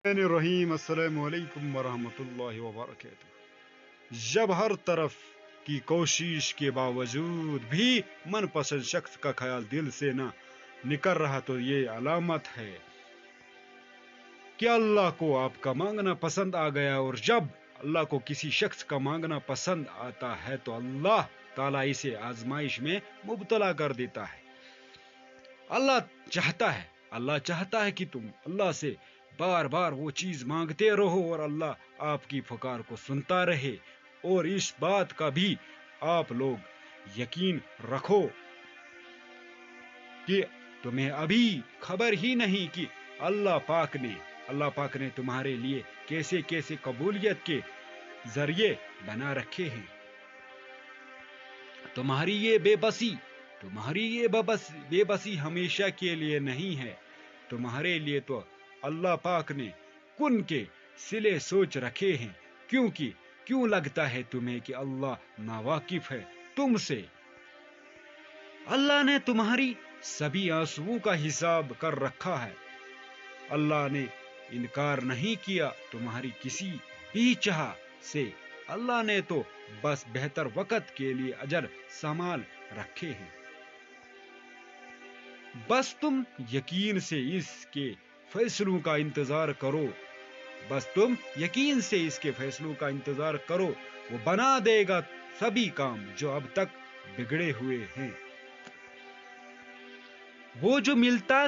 रहीम अस्सलामु अलैकुम वरहमतुल्लाहि वबरकातुहू। जब हर तरफ की कोशिश के बावजूद भी मनपसंद शख्स का ख्याल दिल से ना निकल रहा तो ये अलामत है कि अल्लाह को आपका मांगना पसंद आ गया। और जब अल्लाह को किसी शख्स का मांगना पसंद आता है तो अल्लाह ताला इसे आजमाइश में मुब्तला कर देता है। अल्लाह चाहता है कि तुम अल्लाह से बार बार वो चीज मांगते रहो और अल्लाह आपकी पुकार को सुनता रहे। और इस बात का भी आप लोग यकीन रखो कि तुम्हें अभी खबर ही नहीं कि अल्लाह पाक ने तुम्हारे लिए कैसे कैसे कबूलियत के जरिए बना रखे हैं। तुम्हारी ये बेबसी हमेशा के लिए नहीं है। तुम्हारे लिए तो अल्लाह पाक ने कुन के सिले सोच रखे हैं। क्यों लगता है तुम्हें कि अल्लाह नावाकिफ है तुमसे? अल्लाह ने तुम्हारी सभी आंसुओं का हिसाब कर रखा है। अल्लाह ने इनकार नहीं किया तुम्हारी किसी भी चाह से। अल्लाह ने तो बस बेहतर वक्त के लिए अजर संभाल रखे हैं। बस तुम यकीन से इसके फैसलों का इंतजार करो। वो बना देगा सभी काम जो अब तक बिगड़े हुए हैं। वो जो मिलता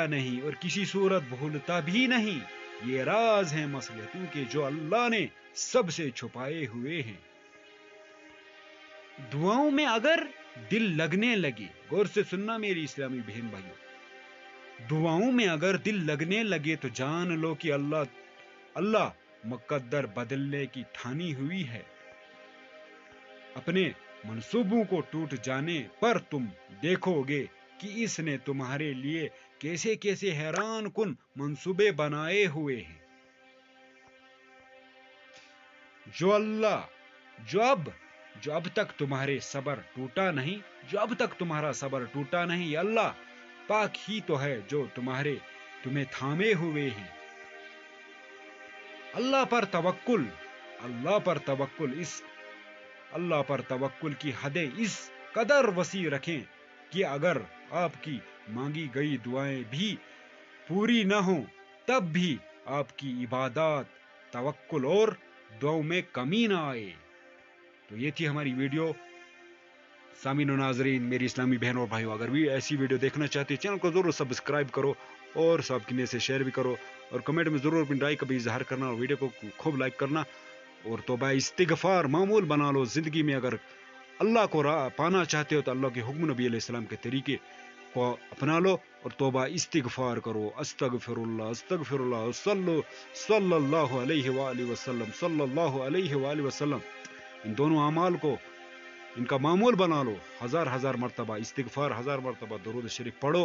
नहीं और किसी सूरत भूलता भी नहीं। ये राज है मसलहतों के जो अल्लाह ने सबसे छुपाए हुए हैं। दुआओं में अगर दिल लगने लगे, गौर से सुनना मेरी इस्लामी बहन भाइयों, दुआओं में अगर दिल लगने लगे तो जान लो कि अल्लाह मुकद्दर बदलने की ठानी हुई है। अपने मंसूबों को टूट जाने पर तुम देखोगे कि इसने तुम्हारे लिए कैसे कैसे हैरान कुन मंसूबे बनाए हुए हैं। जो अब तक तुम्हारा सबर टूटा नहीं, अल्लाह पाक ही तो है जो तुम्हें थामे हुए हैं। अल्लाह पर तवक्कुल की हदें इस कदर वसी रखें कि अगर आपकी मांगी गई दुआएं भी पूरी न हो तब भी आपकी इबादत, तवक्कुल और दुआओं में कमी ना आए। तो ये थी हमारी वीडियो। सामीन और नाजरीन, मेरी इस्लामी बहन और भाइयों, अगर भी ऐसी वीडियो देखना चाहते हैं चैनल को जरूर सब्सक्राइब करो और सब किने से शेयर भी करो और कमेंट में जरूर अपनी राय का भी इजहार करना और वीडियो को खूब लाइक करना। और तौबा इस्तिगफार मामूल बना लो जिंदगी में। अगर अल्लाह को पाना चाहते हो तो अल्लाह के हुक्म नबी अलैहिस्सलाम के तरीके को अपना लो और तौबा इस्तिगफार करो। अस्तगफिरुल्लाह सल्लल्लाहु अलैहि वसल्लम इन दोनों अमाल को इनका मामूल बना लो। हजार मरतबा इस्तिगफार, 1000 मरतबा दरूद शरीफ पढ़ो।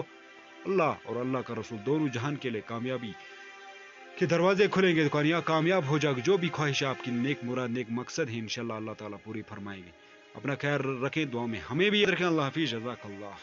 अल्लाह और अल्लाह का रसूल दोनों जहान के लिए कामयाबी के दरवाजे खुलेंगे, तो कामयाब हो जाओगे। जो भी ख्वाहिश आपकी, नेक मुराद, नेक मकसद है, इंशाल्लाह अल्लाह ताला पूरी फरमाएंगे। अपना ख्याल रखें, दुआ में हमें भी रखें। अल्लाह हाफिज, जज़ाकल्लाह।